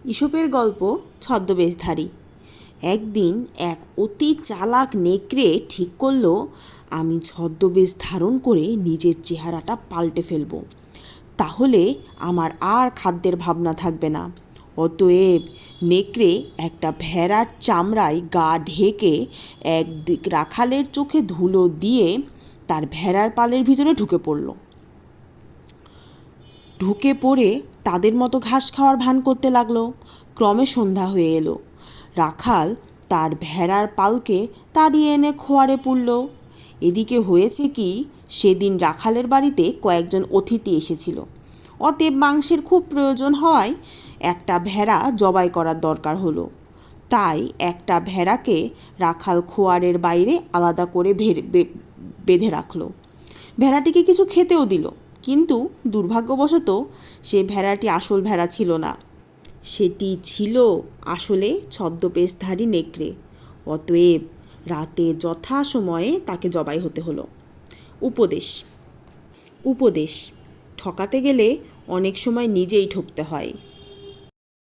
ঈশপের গল্প ছদ্মবেশধারী। একদিন এক অতি চালাক নেকড়ে ঠিক করল, আমি ছদ্মবেশ ধারণ করে নিজের চেহারাটা পাল্টে ফেলব। তাহলে আমার আর খাদ্যের ভাবনা থাকবে না। অতএব নেকড়ে একটা ভেড়ার চামড়ায় গা ঢেকে এক রাখালের চোখে ধুলো দিয়ে তার ভেড়ার পালের ভিতরে ঢুকে পড়ে তাদের মতো ঘাস খাওয়ার ভান করতে লাগলো। ক্রমে সন্ধ্যা হয়ে এলো। রাখাল তার ভেড়ার পালকে তাড়িয়ে এনে খোয়ারে পুরল। এদিকে হয়েছে কি, সেদিন রাখালের বাড়িতে কয়েকজন অতিথি এসেছিল। অতএব মাংসের খুব প্রয়োজন হওয়ায় একটা ভেড়া জবাই করার দরকার হলো। তাই একটা ভেড়াকে রাখাল খোয়ারের বাইরে আলাদা করে বেঁধে রাখলো। ভেড়াটিকে কিছু খেতেও দিল, কিন্তু দুর্ভাগ্যবশত সে ভেড়াটি আসল ভেড়া ছিল না। সেটি ছিল আসলে ছদ্মবেশধারী নেকড়ে। অতএব রাতে যথাসময়ে তাকে জবাই হতে হলো। উপদেশ: ঠকাতে গেলে অনেক সময় নিজেই ঠকতে হয়।